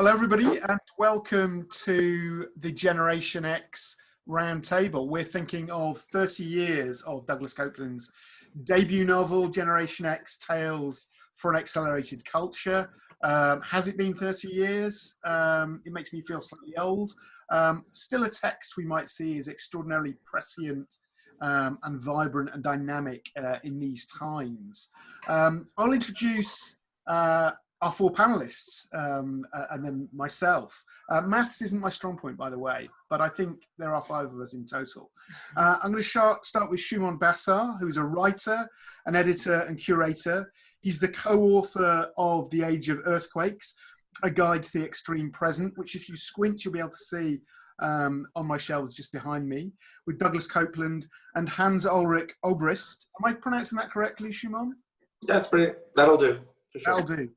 Hello, everybody, and welcome to the Generation X Roundtable. We're thinking of 30 years of Douglas Copeland's debut novel, Generation X, Tales for an Accelerated Culture. Has it been 30 years? It makes me feel slightly old. Still a text we might see is extraordinarily prescient and vibrant and dynamic in these times. I'll introduce our four panelists, and then myself. Maths isn't my strong point, by the way, but I think there are five of us in total. I'm going to start with Shumon Bassar, who's a writer, an editor and curator. He's the co-author of The Age of Earthquakes, A Guide to the Extreme Present, which if you squint, you'll be able to see on my shelves just behind me, with Douglas Copeland and Hans-Ulrich Obrist. Am I pronouncing that correctly, Shumon? That's brilliant. That'll do. For sure. That'll do.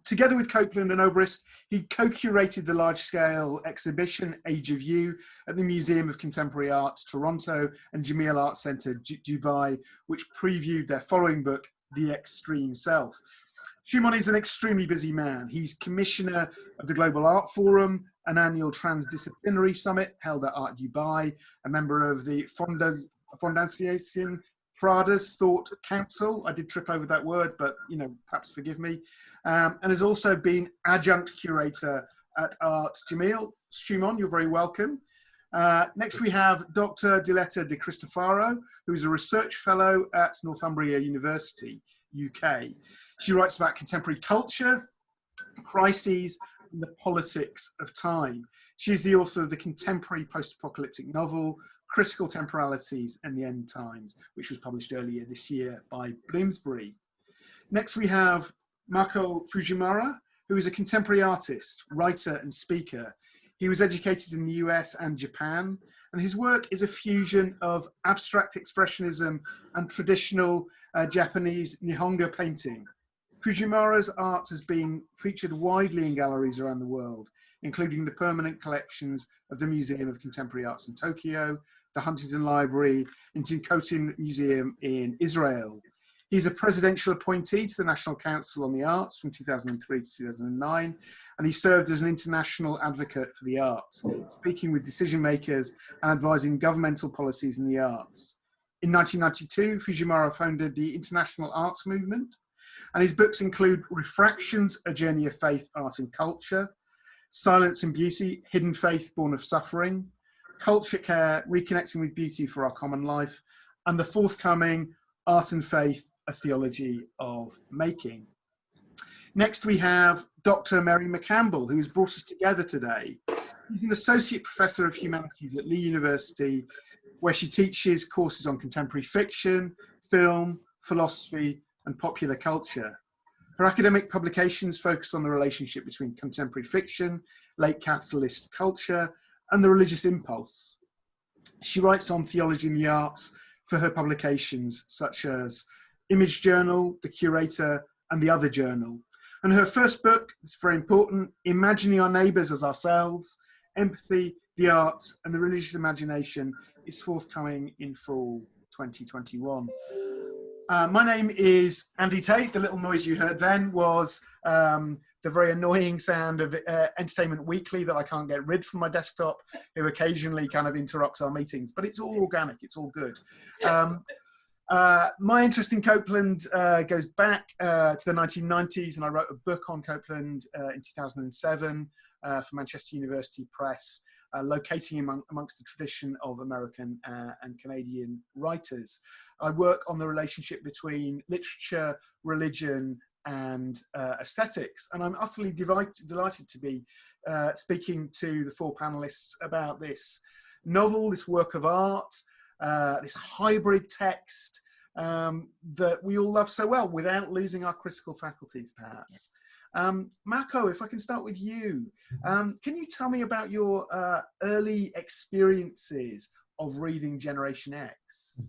Together with Copeland and Obrist, he co-curated the large-scale exhibition Age of You at the Museum of Contemporary Art, Toronto, and Jameel Art Centre, Dubai, which previewed their following book, The Extreme Self. Shumon is an extremely busy man. He's commissioner of the Global Art Forum, an annual transdisciplinary summit held at Art Dubai, a member of the Fondation Prada's Thought Council. I did trip over that word, but perhaps forgive me. And has also been adjunct curator at Art Jameel. Shumon, you're very welcome. Next we have Dr. Diletta De Cristofaro, who is a research fellow at Northumbria University, UK. She writes about contemporary culture, crises, and the politics of time. She's the author of the contemporary post-apocalyptic novel, Critical Temporalities and the End Times, which was published earlier this year by Bloomsbury. Next we have Mako Fujimura, who is a contemporary artist, writer and speaker. He was educated in the US and Japan, and his work is a fusion of abstract expressionism and traditional Japanese Nihongo painting. Fujimura's art has been featured widely in galleries around the world, including the permanent collections of the Museum of Contemporary Arts in Tokyo, the Huntington Library, and Tinkotin Museum in Israel. He's a presidential appointee to the National Council on the Arts from 2003 to 2009, and he served as an international advocate for the arts, speaking with decision makers and advising governmental policies in the arts. In 1992, Fujimura founded the International Arts Movement, and his books include Refractions, A Journey of Faith, Art and Culture, Silence and Beauty, Hidden Faith, Born of Suffering, Culture Care, Reconnecting with Beauty for Our Common Life, and the forthcoming Art and Faith, A Theology of Making. Next we have Dr. Mary McCampbell, who has brought us together today. She's an Associate Professor of Humanities at Lee University, where she teaches courses on contemporary fiction, film, philosophy, and popular culture. Her academic publications focus on the relationship between contemporary fiction, late capitalist culture, and the religious impulse. She writes on theology in the arts for her publications such as Image Journal, The Curator, and The Other Journal. And her first book, it's very important, Imagining Our Neighbours as Ourselves, Empathy, the Arts, and the Religious Imagination, is forthcoming in fall 2021. My name is Andy Tate. The little noise you heard then was the very annoying sound of Entertainment Weekly that I can't get rid from my desktop, who occasionally kind of interrupts our meetings, but it's all organic, it's all good. My interest in Copeland goes back to the 1990s, and I wrote a book on Copeland in 2007 for Manchester University Press, locating him amongst the tradition of American and Canadian writers. I work on the relationship between literature, religion, and aesthetics, and I'm utterly delighted to be speaking to the four panelists about this novel, this work of art, this hybrid text that we all love so well without losing our critical faculties, perhaps. Mako, if I can start with you, can you tell me about your early experiences of reading Generation X?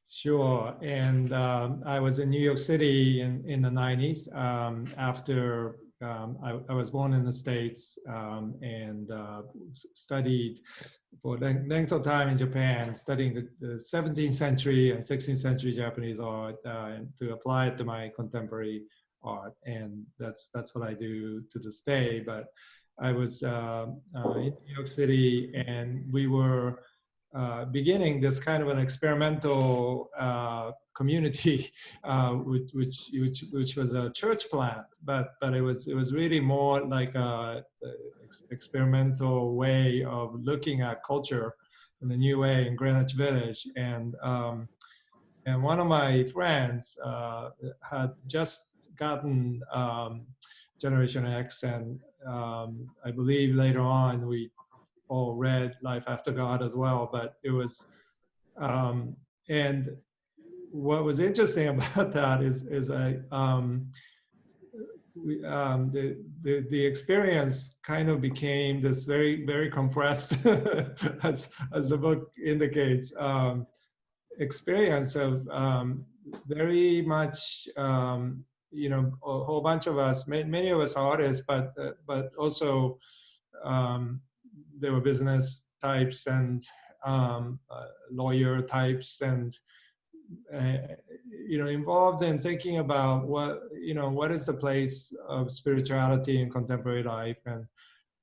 Sure, and I was in New York City in the 90s after I was born in the States and studied for length of time in Japan, studying the 17th century and 16th century Japanese art and to apply it to my contemporary art, and that's what I do to this day. But I was in New York City, and we were beginning this kind of an experimental community, which was a church plant, but it was really more like a experimental way of looking at culture in a new way in Greenwich Village. And one of my friends had just gotten Generation X, and I believe later on we all read Life After God as well. But it was, and what was interesting about that is the experience kind of became this very compressed, as the book indicates, experience of very much, you know, a whole bunch of us, many of us are artists, but also there were business types and lawyer types, and you know, involved in thinking about what is the place of spirituality in contemporary life,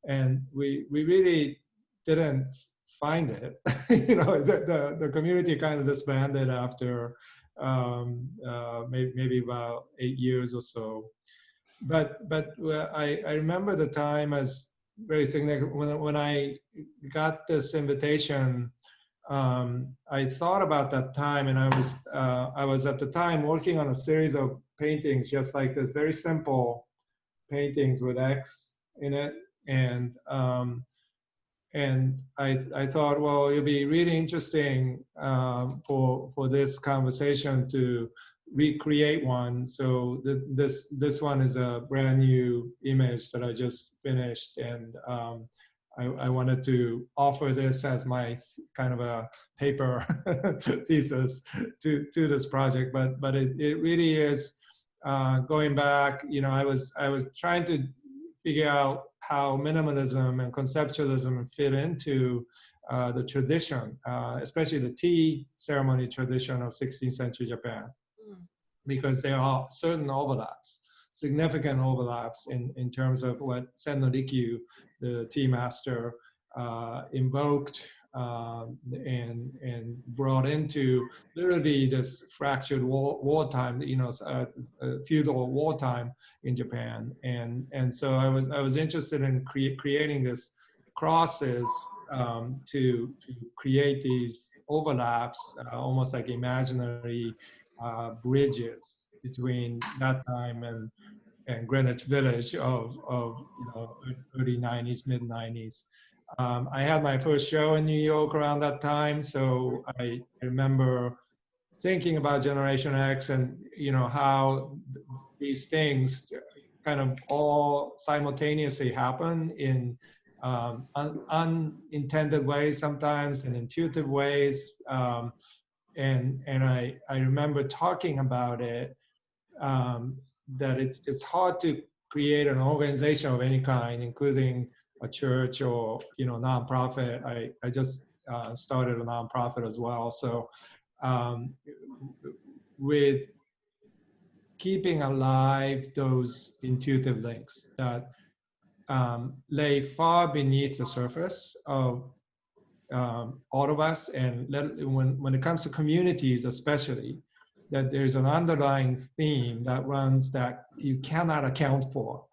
and we really didn't find it. You know, the community kind of disbanded after maybe about 8 years or so. But I remember the time as very significant when I got this invitation. I thought about that time, and I was at the time working on a series of paintings, just like this, very simple paintings with X in it, and I thought, well, it'll be really interesting for this conversation to recreate one. So this one is a brand new image that I just finished, and I wanted to offer this as my kind of a paper thesis to this project. But it really is going back. You know, I was trying to figure out how minimalism and conceptualism fit into the tradition, especially the tea ceremony tradition of 16th century Japan, because there are certain overlaps, significant overlaps in terms of what Senno Rikyu, the tea master, invoked and brought into literally this fractured wartime, you know, feudal wartime in Japan, and so I was interested in creating this crosses to create these overlaps, almost like imaginary bridges between that time and Greenwich Village of you know, early 90s, mid 90s. I had my first show in New York around that time, so I remember thinking about Generation X and, you know, how these things kind of all simultaneously happen in unintended ways sometimes, and intuitive ways. And I remember talking about it, that it's hard to create an organization of any kind, including a church or, you know, nonprofit. I just started a nonprofit as well. So with keeping alive those intuitive links that lay far beneath the surface of all of us, and when it comes to communities especially, that there's an underlying theme that runs that you cannot account for.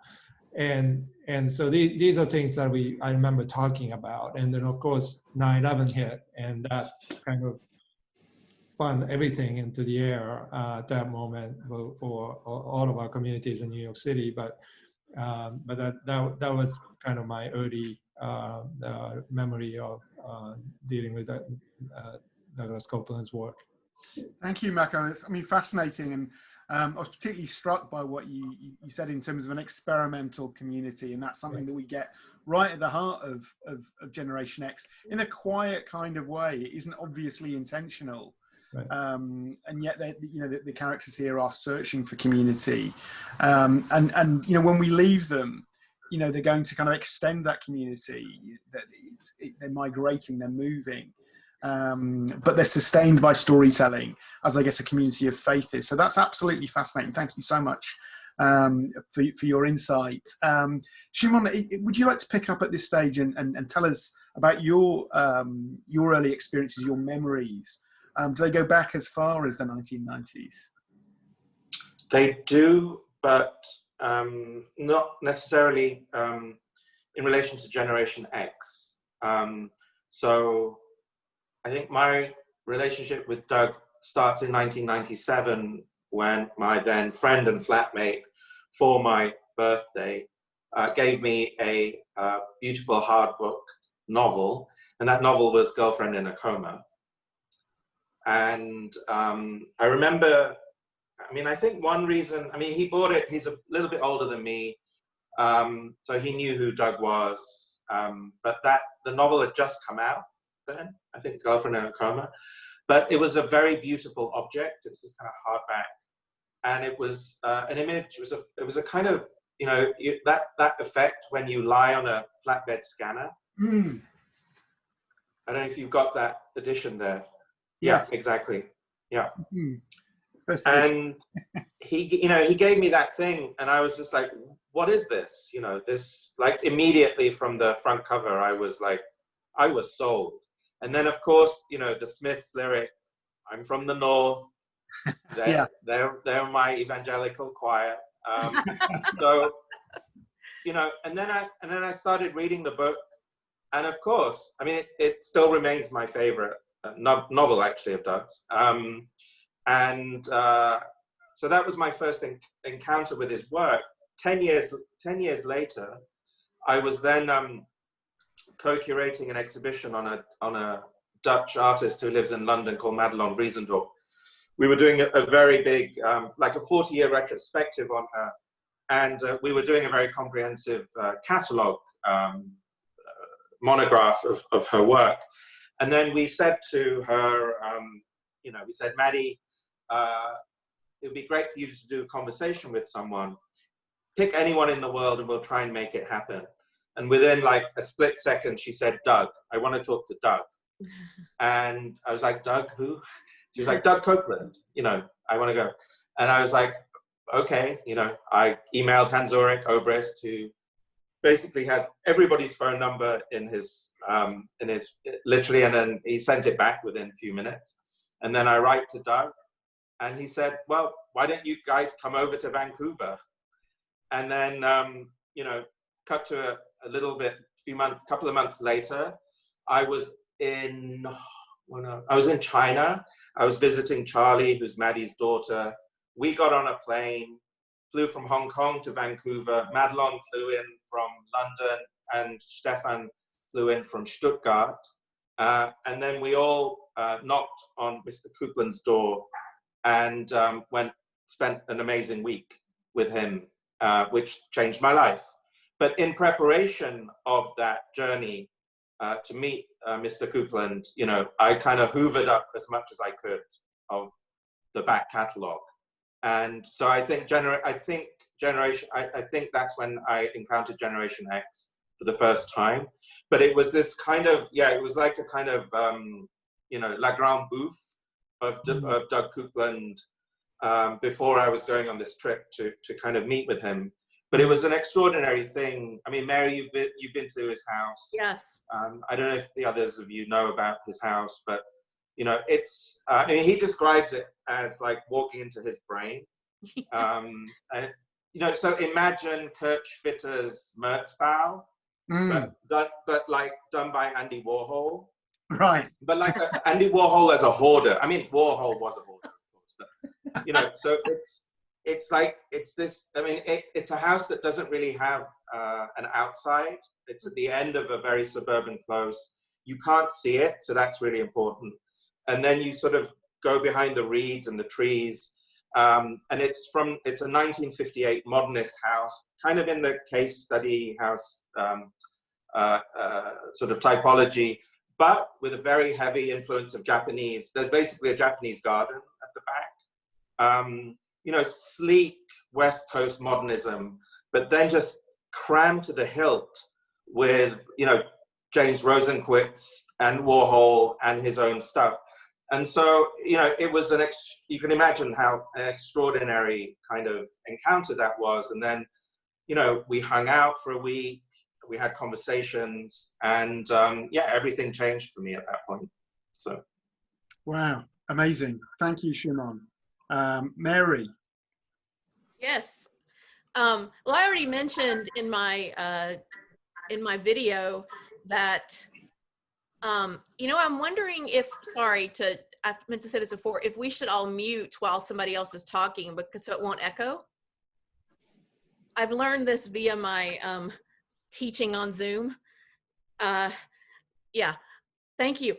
And so these are things that I remember talking about. And then of course 9/11 hit, and that kind of spun everything into the air at that moment for all of our communities in New York City. But that was kind of my early memory of dealing with that, Douglas Copeland's work. Thank you, Mako. It's, I mean, fascinating, and I was particularly struck by what you said in terms of an experimental community, and that's something that we get right at the heart of Generation X in a quiet kind of way. It isn't obviously intentional, right. And yet, you know, the characters here are searching for community, and you know, when we leave them, you know, they're going to kind of extend that community. That they're migrating, they're moving. But they're sustained by storytelling, as I guess a community of faith is. So that's absolutely fascinating. Thank you so much for your insight. Shimon, would you like to pick up at this stage and tell us about your early experiences, your memories? Do they go back as far as the 1990s? They do, but not necessarily in relation to Generation X. So I think my relationship with Doug starts in 1997 when my then friend and flatmate for my birthday gave me a beautiful hardbook novel, and that novel was Girlfriend in a Coma. And I remember, I mean, I think one reason, I mean, he bought it, he's a little bit older than me, so he knew who Doug was, but the novel had just come out then, I think Girlfriend in a Coma, but it was a very beautiful object. It was this kind of hardback, and it was an image, it was a kind of, you know, that effect when you lie on a flatbed scanner. Mm. I don't know if you've got that edition there. Yes. Yeah, exactly. Yeah. Mm. And he, you know, he gave me that thing, and I was just like, what is this? You know, this, like, immediately from the front cover, I was like, I was sold. And then, of course, you know, the Smiths lyric, I'm from the North. They're my evangelical choir. So, you know, and then I started reading the book, and of course, I mean, it still remains my favorite novel, actually, of Doug's. So that was my first encounter with his work. 10 years later, I was then co-curating an exhibition on a Dutch artist who lives in London called Madelon Vriesendorp. We were doing a very big, like a 40-year retrospective on her, and we were doing a very comprehensive catalogue monograph of her work. And then we said to her, you know, we said, Maddie, it would be great for you to do a conversation with someone. Pick anyone in the world and we'll try and make it happen. And within like a split second, she said, Doug, I want to talk to Doug. And I was like, Doug, who? She was like, Doug Copeland, you know, I want to go. And I was like, okay, you know, I emailed Hans-Ulrich Obrist, who basically has everybody's phone number in his literally, and then he sent it back within a few minutes. And then I write to Doug, and he said, well, why don't you guys come over to Vancouver? And then, you know, cut to couple of months later, I was in China. I was visiting Charlie, who's Maddie's daughter. We got on a plane, flew from Hong Kong to Vancouver. Madelon flew in from London, and Stefan flew in from Stuttgart. And then we all knocked on Mr. Copeland's door and spent an amazing week with him, which changed my life. But in preparation of that journey to meet Mr. Copeland, you know, I kind of hoovered up as much as I could of the back catalogue. And so I think that's when I encountered Generation X for the first time. But it was this kind of, it was like a kind of, you know, La Grande Bouffe of Doug Copeland before I was going on this trip to kind of meet with him. But it was an extraordinary thing. I mean, Mary, you've been to his house. Yes. I don't know if the others of you know about his house, but you know, it's. I mean, he describes it as like walking into his brain. And you know, so imagine Kurt Schwitter's Merzbau, but like done by Andy Warhol. Right. But like Andy Warhol as a hoarder. I mean, Warhol was a hoarder, of course, but you know, so it's like, it's this, I mean, it's a house that doesn't really have an outside. It's at the end of a very suburban close. You can't see it, so that's really important. And then you sort of go behind the reeds and the trees. And it's a 1958 modernist house, kind of in the case study house sort of typology, but with a very heavy influence of Japanese. There's basically a Japanese garden at the back. You know, sleek West Coast modernism, but then just crammed to the hilt with, you know, James Rosenquist and Warhol and his own stuff. And so, you know, it was you can imagine how an extraordinary kind of encounter that was. And then, you know, we hung out for a week, we had conversations, and yeah, everything changed for me at that point. So. Wow, amazing. Thank you, Shimon. Mary. Yes. Well, I already mentioned in my video that, you know, I'm wondering if, I meant to say this before, if we should all mute while somebody else is talking, because so it won't echo. I've learned this via my teaching on Zoom. Yeah, thank you.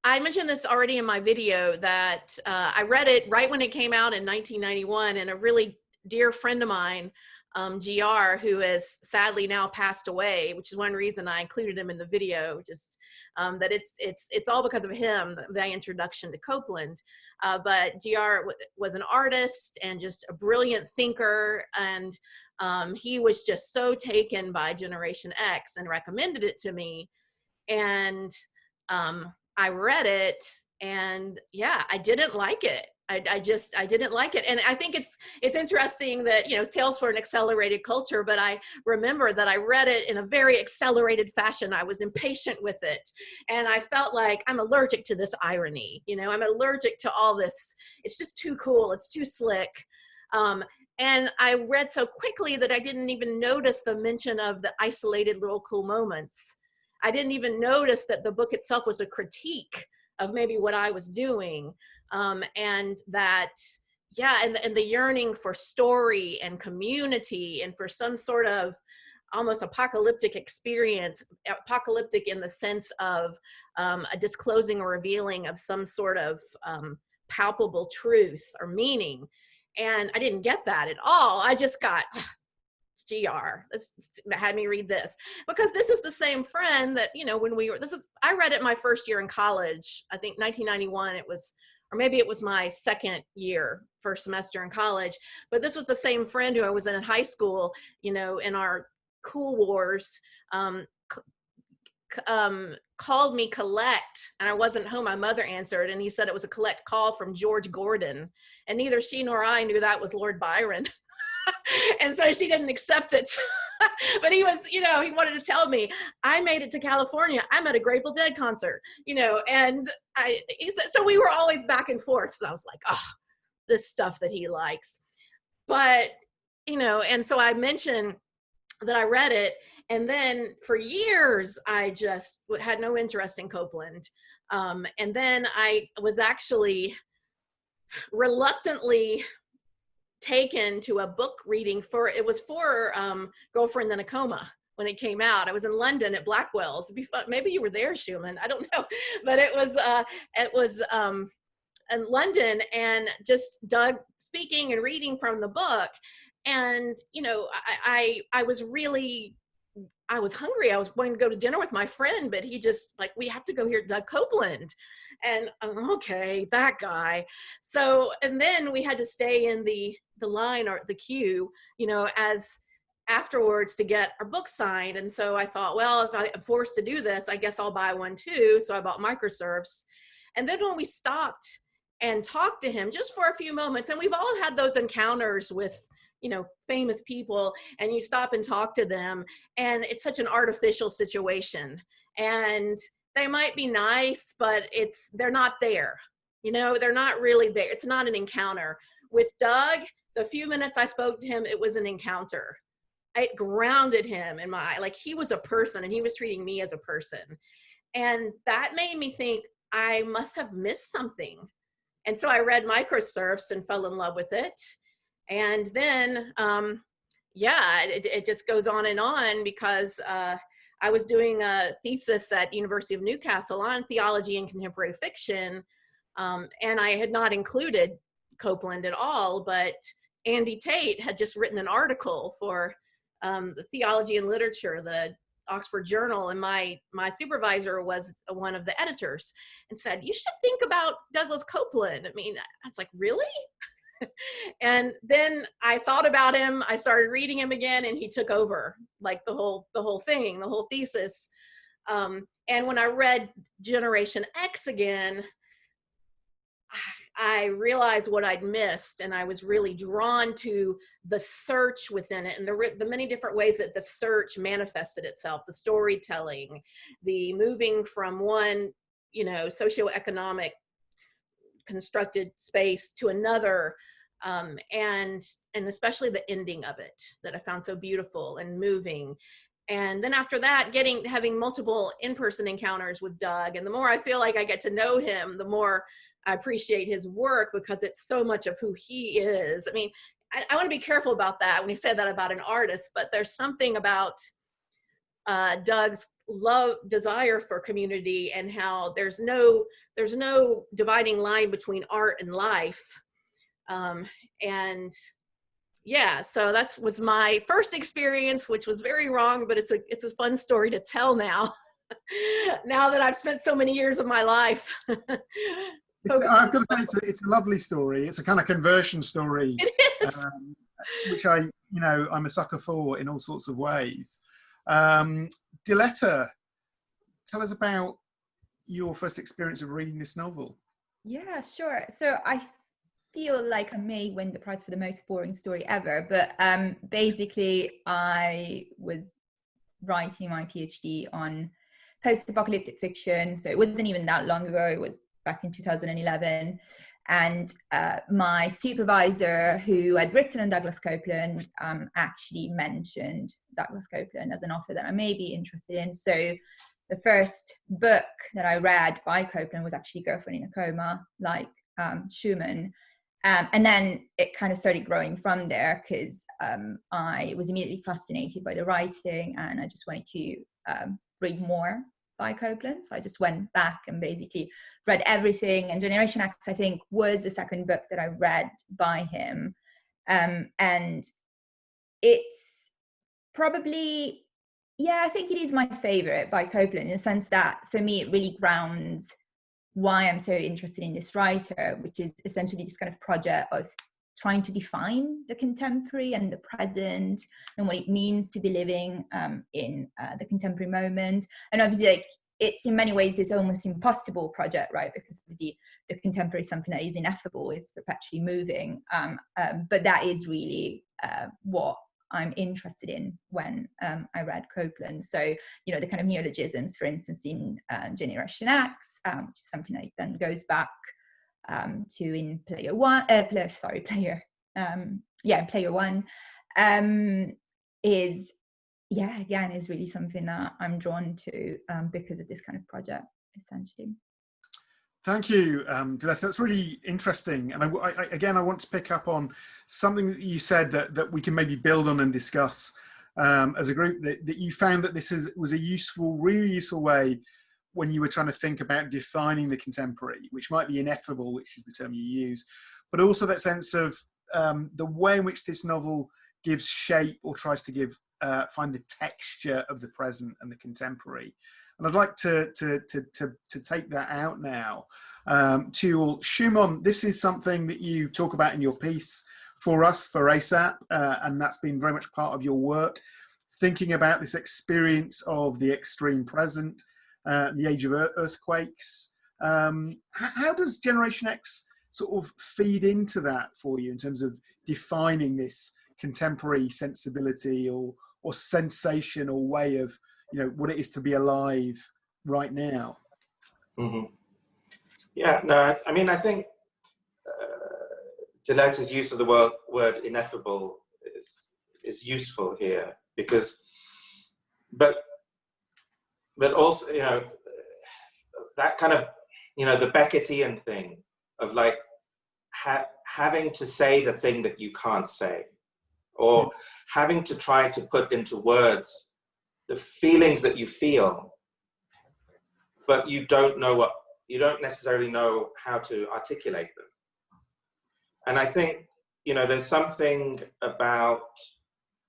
I mentioned this already in my video that I read it right when it came out in 1991, and a really dear friend of mine, GR, who has sadly now passed away, which is one reason I included him in the video, just that it's all because of him, the introduction to Copeland. But GR was an artist and just a brilliant thinker, and he was just so taken by Generation X and recommended it to me. And I read it, and yeah, I didn't like it. I didn't like it. And I think it's interesting that, you know, Tales for an Accelerated Culture, but I remember that I read it in a very accelerated fashion. I was impatient with it. And I felt like I'm allergic to this irony. You know, I'm allergic to all this. It's just too cool. It's too slick. And I read so quickly that I didn't even notice the mention of the isolated little cool moments. I didn't even notice that the book itself was a critique of maybe what I was doing. And that, yeah, and the yearning for story and community and for some sort of almost apocalyptic experience, apocalyptic in the sense of a disclosing or revealing of some sort of palpable truth or meaning. And I didn't get that at all. I just got, GR, this had me read this, because this is the same friend that, you know, when I read it my first year in college, I think 1991 it was, or maybe it was my first semester in college, but this was the same friend who I was in high school, you know, in our Cool Wars, called me collect, and I wasn't home. My mother answered, and he said it was a collect call from George Gordon, and neither she nor I knew that was Lord Byron. And so she didn't accept it. But he was, you know, he wanted to tell me, I made it to California. I'm at a Grateful Dead concert, you know, and he said, so we were always back and forth. So I was like, oh, this stuff that he likes. But, you know, and so I mentioned that I read it, and then for years, I just had no interest in Copeland. And then I was actually reluctantly taken to a book reading for Girlfriend in a Coma when it came out. I was in London at Blackwell's. It'd be fun. Maybe you were there, Schumann. I don't know, but it was in London, and just Doug speaking and reading from the book. And, you know, I was hungry. I was going to go to dinner with my friend, but he just like, we have to go hear Doug Copeland. And okay, that guy. So, and then we had to stay in the line or the queue, you know, as afterwards to get our book signed. And so I thought, well, if I'm forced to do this, I guess I'll buy one too. So I bought microserves. And then when we stopped and talked to him just for a few moments, and we've all had those encounters with, you know, famous people, and you stop and talk to them, and it's such an artificial situation, and they might be nice, but they're not there. You know, they're not really there. It's not an encounter. With Doug, the few minutes I spoke to him, it was an encounter. It grounded him in like he was a person, and he was treating me as a person. And that made me think I must have missed something. And so I read Microserfs and fell in love with it. And then, yeah, it just goes on because I was doing a thesis at University of Newcastle on theology and contemporary fiction, and I had not included Copeland at all, but Andy Tate had just written an article for the Theology and Literature, the Oxford Journal, and my supervisor was one of the editors, and said, you should think about Douglas Copeland. I mean, I was like, really? And then I thought about him, I started reading him again, and he took over like the whole thing, the whole thesis. And when I read Generation X again, I realized what I'd missed, and I was really drawn to the search within it and the many different ways that the search manifested itself, the storytelling, the moving from one, you know, socioeconomic constructed space to another, and especially the ending of it that I found so beautiful and moving. And then after that, having multiple in-person encounters with Doug, and the more I feel like I get to know him, the more I appreciate his work, because it's so much of who he is. I mean, I want to be careful about that when you say that about an artist, but there's something about Doug's desire for community, and how there's no dividing line between art and life. And yeah, so that was my first experience, which was very wrong, but it's a fun story to tell now. Now that I've spent so many years of my life. I've got to say, it's a lovely story. It's a kind of conversion story, It is. Which I'm a sucker for in all sorts of ways. Diletta, tell us about your first experience of reading this novel. Yeah, sure. So I feel like I may win the prize for the most boring story ever, but basically I was writing my PhD on post-apocalyptic fiction. So it wasn't even that long ago. It was back in 2011. And my supervisor, who had written on Douglas Coupland, actually mentioned Douglas Coupland as an author that I may be interested in. So the first book that I read by Coupland was actually Girlfriend in a Coma, like Schumann. And then it kind of started growing from there, because I was immediately fascinated by the writing, and I just wanted to read more by Coupland. So I just went back and basically read everything. And Generation X, I think, was the second book that I read by him. And it's probably, I think it is my favorite by Coupland, in the sense that for me, it really grounds why I'm so interested in this writer, which is essentially this kind of project of trying to define the contemporary and the present, and what it means to be living in the contemporary moment. And obviously, like, it's in many ways this almost impossible project, right? Because obviously the contemporary is something that is ineffable, is perpetually moving. But that is really what I'm interested in when I read Coupland. So, you know, the kind of neologisms, for instance, in Generation X, which is something that then goes back to in Player One, Player One, is, again, is really something that I'm drawn to because of this kind of project, essentially. Thank you, Diletta. That's really interesting. And I want to pick up on something that you said that we can maybe build on and discuss as a group, that you found that this was a really useful way when you were trying to think about defining the contemporary, which might be ineffable, which is the term you use, but also that sense of the way in which this novel gives shape, or tries to find the texture of the present and the contemporary. And I'd like to take that out now. To Shumon, this is something that you talk about in your piece for us, for ASAP, and that's been very much part of your work, thinking about this experience of the extreme present, the age of earthquakes. How does Generation X sort of feed into that for you in terms of defining this contemporary sensibility or sensation or way of, you know, what it is to be alive right now? Mm-hmm. Yeah, no, I mean, I think Diletta's use of the word ineffable is useful here, because, but also, you know, that kind of, you know, the Beckettian thing of like having to say the thing that you can't say, or having to try to put into words the feelings that you feel, but you don't necessarily know how to articulate them. And I think, you know, there's something about,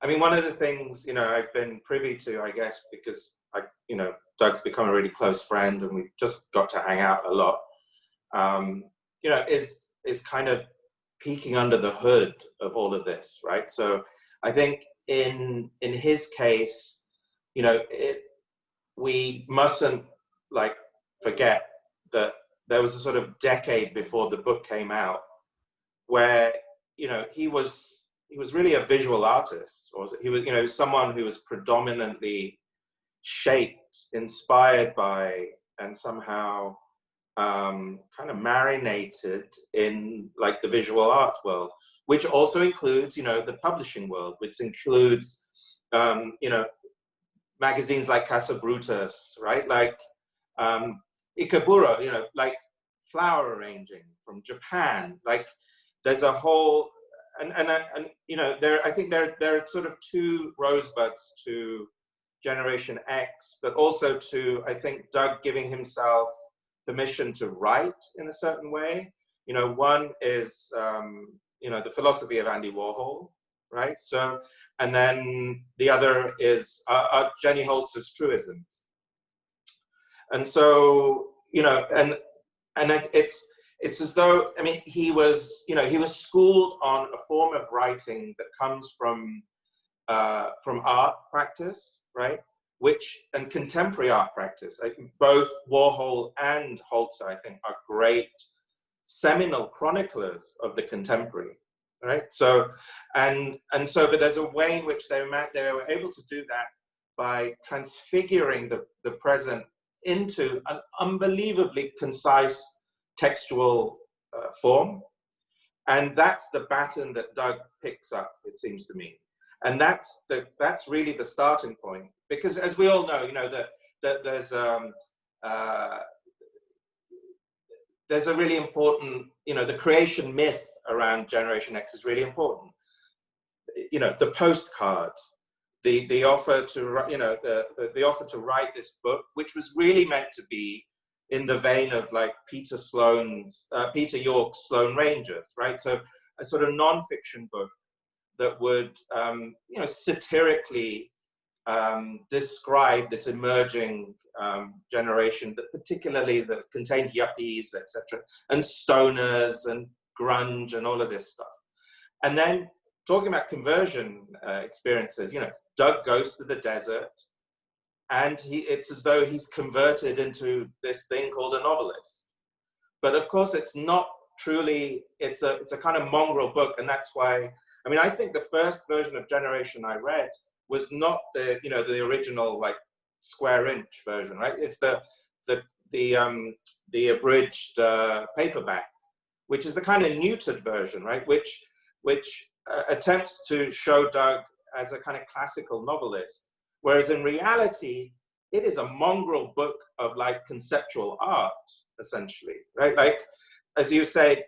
I mean, one of the things, you know, I've been privy to, I guess, because you know, Doug's become a really close friend and we've just got to hang out a lot, you know, is kind of peeking under the hood of all of this, right? So I think in his case, you know, we mustn't like forget that there was a sort of decade before the book came out where, you know, he was really a visual artist, or he was, you know, someone who was predominantly shaped, inspired by, and somehow kind of marinated in like the visual art world, which also includes, you know, the publishing world, which includes, you know, magazines like Casa Brutus, right? Like Ikeburo, you know, like flower arranging from Japan. Like there's a whole, and you know, I think there are sort of two rosebuds to Generation X, but also to, I think, Doug giving himself permission to write in a certain way. You know, one is, you know, the philosophy of Andy Warhol, right? So, and then the other is Jenny Holtz's truisms. And so, you know, and it's as though, I mean, he was, you know, he was schooled on a form of writing that comes from art practice, right? Which, and contemporary art practice. Both Warhol and Holzer, I think, are great seminal chroniclers of the contemporary, right? So, and so, but there's a way in which they were able to do that by transfiguring the present into an unbelievably concise textual form. And that's the baton that Doug picks up, it seems to me. And that's really the starting point, because as we all know, you know, that there's a really important, you know, the creation myth around Generation X is really important. You know, the postcard, the offer to, you know, the offer to write this book, which was really meant to be in the vein of like Peter York's Sloane Rangers, right? So a sort of non-fiction book that would, you know, satirically describe this emerging generation, that particularly that contained yuppies, etc., and stoners and grunge and all of this stuff. And then talking about conversion experiences, you know, Doug goes to the desert, and it's as though he's converted into this thing called a novelist. But of course, it's not truly. It's a kind of mongrel book, and that's why. I mean, I think the first version of Generation I read was not the, you know, the original like square inch version, right? It's the abridged paperback, which is the kind of neutered version, right? Which attempts to show Doug as a kind of classical novelist, whereas in reality, it is a mongrel book of like conceptual art, essentially, right? Like, as you said,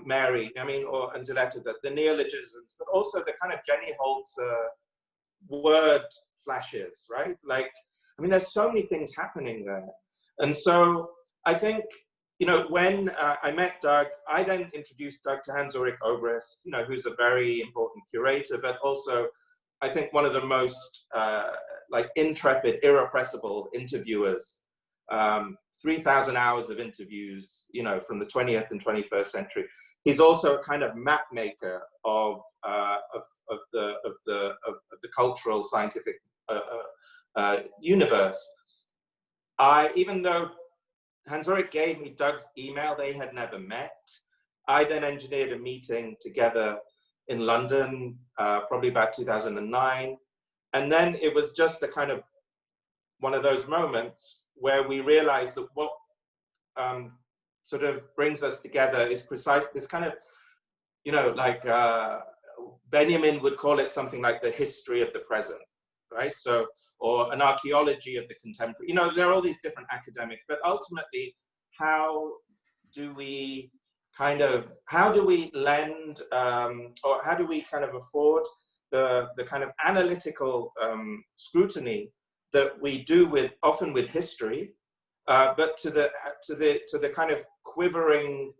Mary, I mean, and Diletta, the neologisms, but also the kind of Jenny Holzer word flashes, right? Like, I mean, there's so many things happening there. And so I think, you know, when I met Doug, I then introduced Doug to Hans-Ulrich Obrist, you know, who's a very important curator, but also, I think, one of the most like intrepid, irrepressible interviewers. 3,000 hours of interviews, you know, from the 20th and 21st century. He's also a kind of map maker of the cultural scientific universe. Even though Hans-Ulrich gave me Doug's email, they had never met. I then engineered a meeting together in London, probably about 2009. And then it was just a kind of one of those moments where we realized that what sort of brings us together is precise, this kind of, you know, like Benjamin would call it something like the history of the present, right? So, or an archaeology of the contemporary. You know, there are all these different academic, but ultimately, how do we lend, or how do we kind of afford the kind of analytical scrutiny that we do often with history, but to the kind of quivering,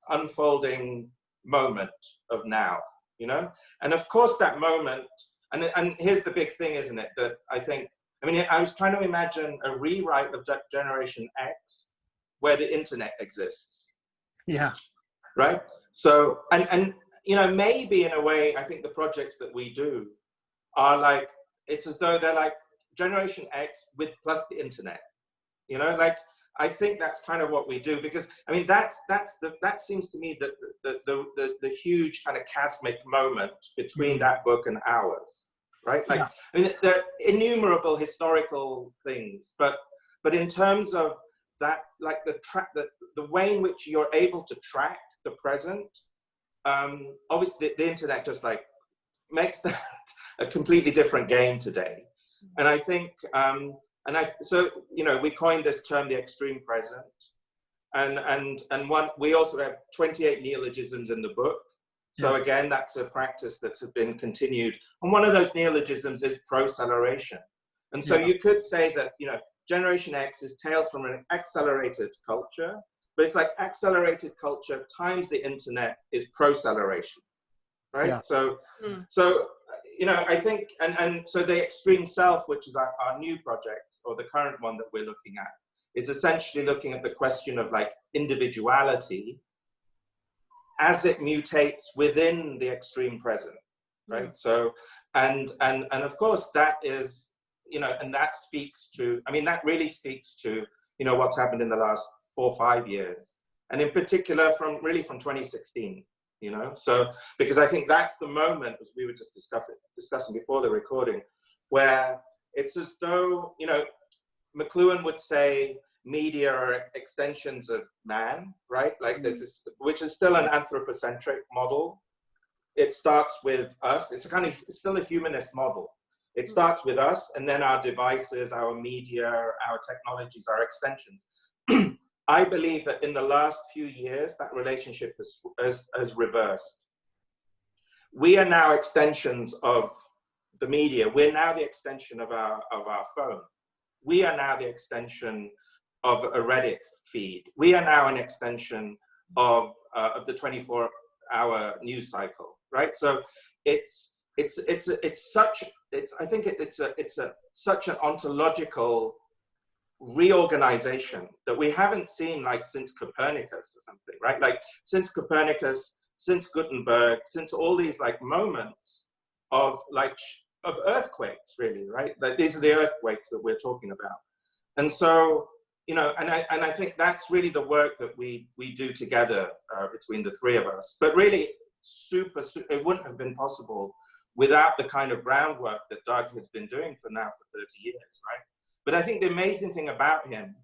unfolding moment of now, you know? And of course that moment, and here's the big thing, isn't it? That I think, I mean, I was trying to imagine a rewrite of Generation X where the internet exists. Yeah. Right? So, and you know, maybe in a way, I think the projects that we do are like, it's as though they're like Generation X with plus the internet. You know, like, I think that's kind of what we do, because I mean that seems to me the huge kind of chasmic moment between that book and ours, right? Like, I mean, there are innumerable historical things, but in terms of that, like the way in which you're able to track the present, obviously the internet just like makes that a completely different game today. And I think, so, you know, we coined this term the extreme present. And we also have 28 neologisms in the book. So again, that's a practice that's been continued. And one of those neologisms is pro-acceleration. And so you could say that, you know, Generation X is tales from an accelerated culture, but it's like accelerated culture times the internet is pro-acceleration, right? Yeah. So, you know, I think, and so the extreme self, which is our new project, or the current one that we're looking at, is essentially looking at the question of like individuality as it mutates within the extreme present, right? So, and of course that is, you know, and that speaks to, I mean, that really speaks to, you know, what's happened in the last 4 or 5 years, and in particular from 2016. You know, so because I think that's the moment, as we were just discussing before the recording, where it's as though, you know, McLuhan would say media are extensions of man, right? Like there's this, which is still an anthropocentric model. It starts with us. It's still a humanist model. It starts with us, and then our devices, our media, our technologies, our extensions. I believe that in the last few years, that relationship has reversed. We are now extensions of the media. We're now the extension of our phone. We are now the extension of a Reddit feed. We are now an extension of the 24-hour news cycle, right? So I think it's such an ontological reorganization that we haven't seen like since Copernicus or something, right? Like since Copernicus, since Gutenberg, since all these like moments of earthquakes, really, right? Like these are the earthquakes that we're talking about. And so, you know, and I think that's really the work that we do together between the three of us. But really, it wouldn't have been possible without the kind of groundwork that Doug has been doing for 30 years, right? But I think the amazing thing about him,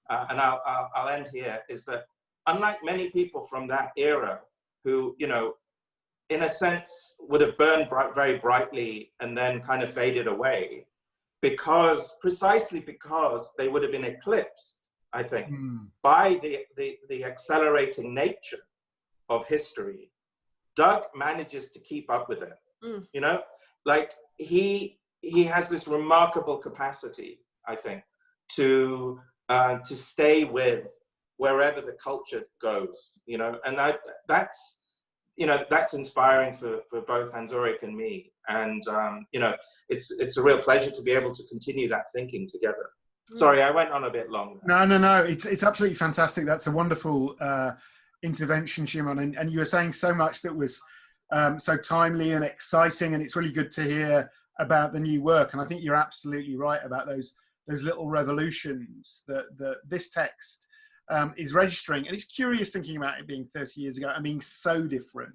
and I'll end here, is that unlike many people from that era who, you know, in a sense would have burned very brightly and then kind of faded away, precisely because they would have been eclipsed, I think, by the accelerating nature of history. Doug manages to keep up with it. You know, like he has this remarkable capacity, I think, to stay with wherever the culture goes, you know, and that's inspiring for both Hans-Ulrich and me. And, you know, it's a real pleasure to be able to continue that thinking together. Sorry, I went on a bit long. No. It's absolutely fantastic. That's a wonderful intervention, Shimon. And you were saying so much that was so timely and exciting, and it's really good to hear about the new work. And I think you're absolutely right about those little revolutions that this text is registering. And it's curious thinking about it being 30 years ago and being so different.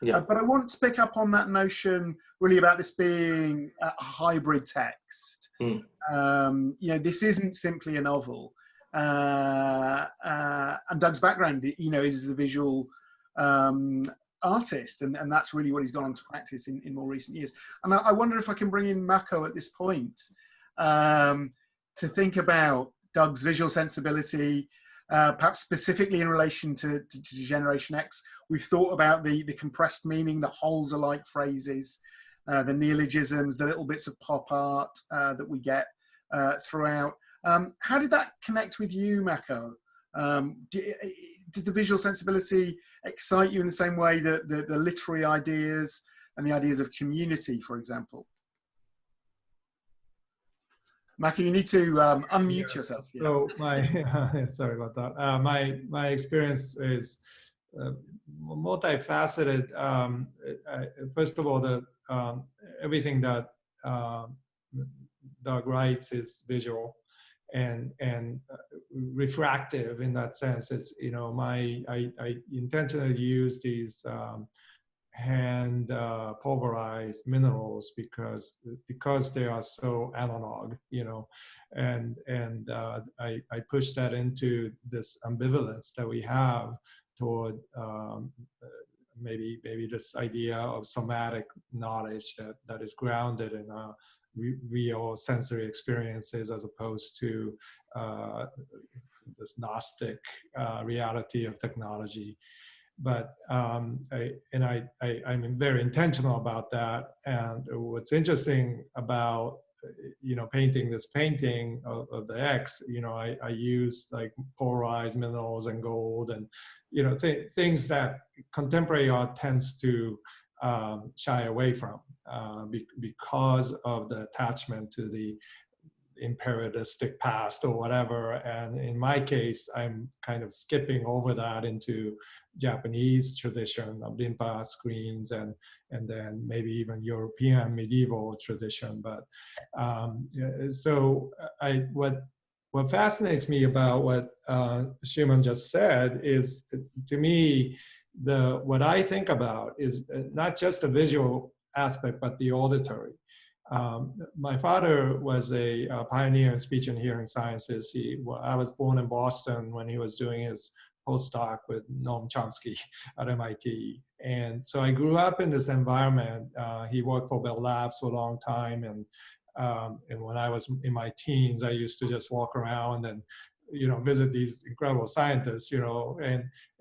Yeah. But I want to pick up on that notion really about this being a hybrid text. You know, this isn't simply a novel. And Doug's background, you know, is as a visual artist, and that's really what he's gone on to practice in more recent years. And I wonder if I can bring in Mako at this point to think about Doug's visual sensibility, perhaps specifically in relation to Generation X. We've thought about the compressed meaning, the holes-alike phrases, the neologisms, the little bits of pop art that we get throughout. How did that connect with you, Mako? Does the visual sensibility excite you in the same way that the literary ideas and the ideas of community, for example? Mako, you need to unmute yourself. Yeah. So sorry about that. My experience is multifaceted. First of all, everything that Doug writes is visual and refractive in that sense. It's, you know, I intentionally use these hand pulverized minerals because they are so analog, you know, and I push that into this ambivalence that we have toward maybe this idea of somatic knowledge that is grounded in real sensory experiences as opposed to this Gnostic reality of technology. But I'm very intentional about that. And what's interesting about, you know, painting this painting of the X, you know, I use like polarized minerals and gold and, you know, things that contemporary art tends to shy away from because of the attachment to the imperialistic past or whatever. And in my case, I'm kind of skipping over that into Japanese tradition of rinpa screens and then maybe even European medieval tradition. But so what fascinates me about what Shuman just said is, to me, what I think about is not just the visual aspect, but the auditory. My father was a pioneer in speech and hearing sciences. I was born in Boston when he was doing his postdoc with Noam Chomsky at MIT. And so I grew up in this environment. He worked for Bell Labs for a long time. And when I was in my teens, I used to just walk around and, you know, visit these incredible scientists, you know.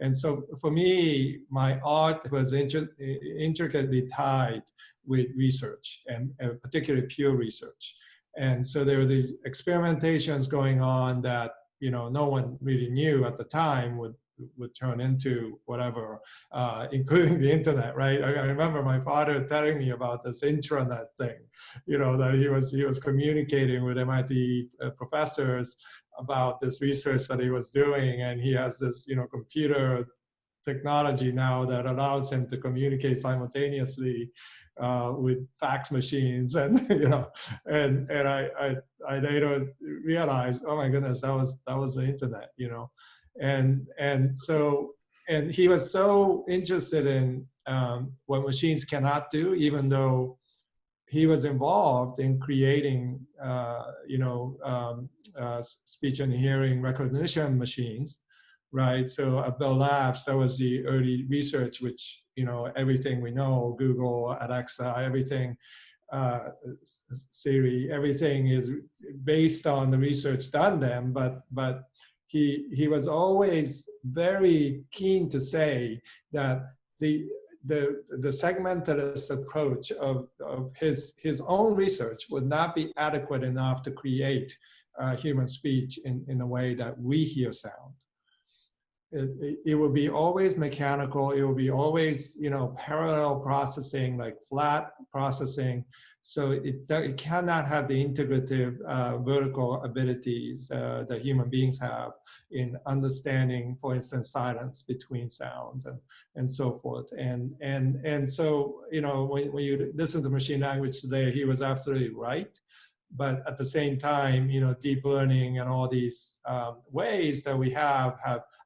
And so for me, my art was intricately tied with research, and particularly pure research. And so there were these experimentations going on that, you know, no one really knew at the time would turn into whatever, including the internet, right? I remember my father telling me about this intranet thing, you know, that he was communicating with MIT professors about this research that he was doing, and he has this, you know, computer technology now that allows him to communicate simultaneously with fax machines, and you know, and I later realized, oh my goodness, that was the internet, you know, and so he was so interested in what machines cannot do, even though he was involved in creating speech and hearing recognition machines. Right, so at Bell Labs, that was the early research, which, you know, everything we know, Google, Alexa, everything, Siri, everything is based on the research done then. But he was always very keen to say that the segmentalist approach of his own research would not be adequate enough to create human speech in a way that we hear sound. It will be always mechanical. It will be always, you know, parallel processing, like flat processing. So it cannot have the integrative vertical abilities that human beings have in understanding, for instance, silence between sounds and so forth. And so, you know, when you listen to machine language today, he was absolutely right. But at the same time, you know, deep learning and all these ways that we have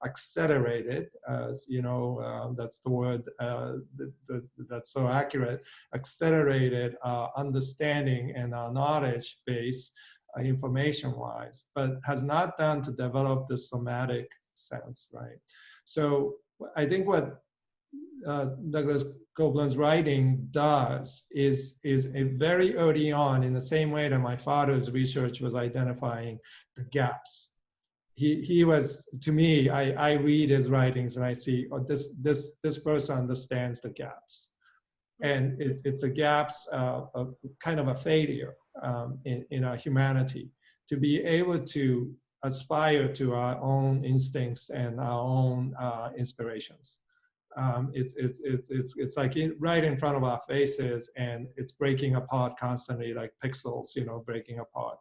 accelerated, as you know, that's the word that's so accurate, accelerated understanding and our knowledge base information-wise, but has not done to develop the somatic sense, right? So I think what Douglas Copeland's writing does is a very early on, in the same way that my father's research was identifying the gaps. He was, to me, I read his writings and I see, oh, this person understands the gaps. And it's the gaps of kind of a failure in our humanity to be able to aspire to our own instincts and our own inspirations. It's like right in front of our faces, and it's breaking apart constantly, like pixels, you know, breaking apart.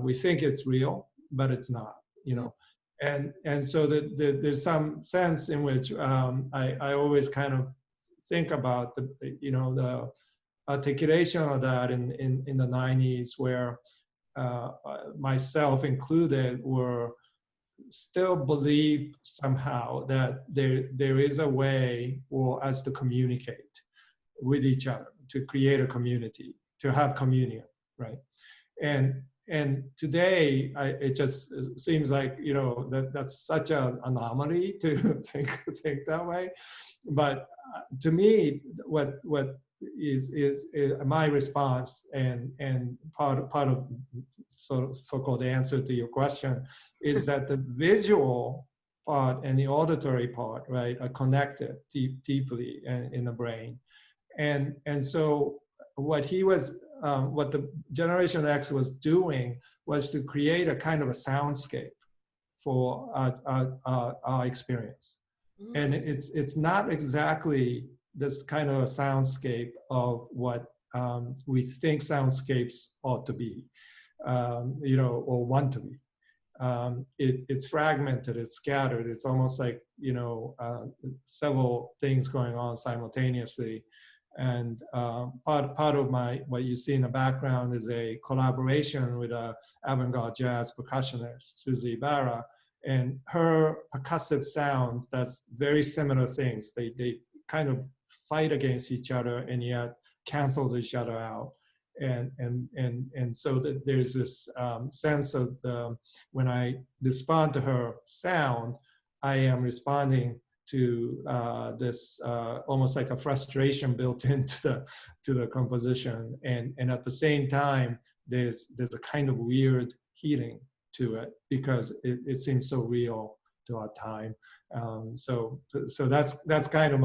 We think it's real, but it's not, you know. And so there's some sense in which I always kind of think about the articulation of that in the 90s, where myself included, were still believe somehow that there is a way for us to communicate with each other, to create a community, to have communion, right? And today, it just seems like, you know, that's such an anomaly to think that way. But to me, what is my response and part of so-called answer to your question is that the visual part and the auditory part, right, are connected deeply in the brain. And so what the Generation X was doing was to create a kind of a soundscape for our experience. And it's not exactly this kind of a soundscape of what we think soundscapes ought to be, you know, or want to be. It's fragmented, it's scattered. It's almost like, you know, several things going on simultaneously. And part of what you see in the background is a collaboration with a avant-garde jazz percussionist, Susie Ibarra, and her percussive sounds, that's very similar things. They kind of fight against each other and yet cancels each other out. And so that there's this sense of when I respond to her sound, I am responding to this almost like a frustration built into the composition, and at the same time there's a kind of weird healing to it because it seems so real to our time. So that's kind of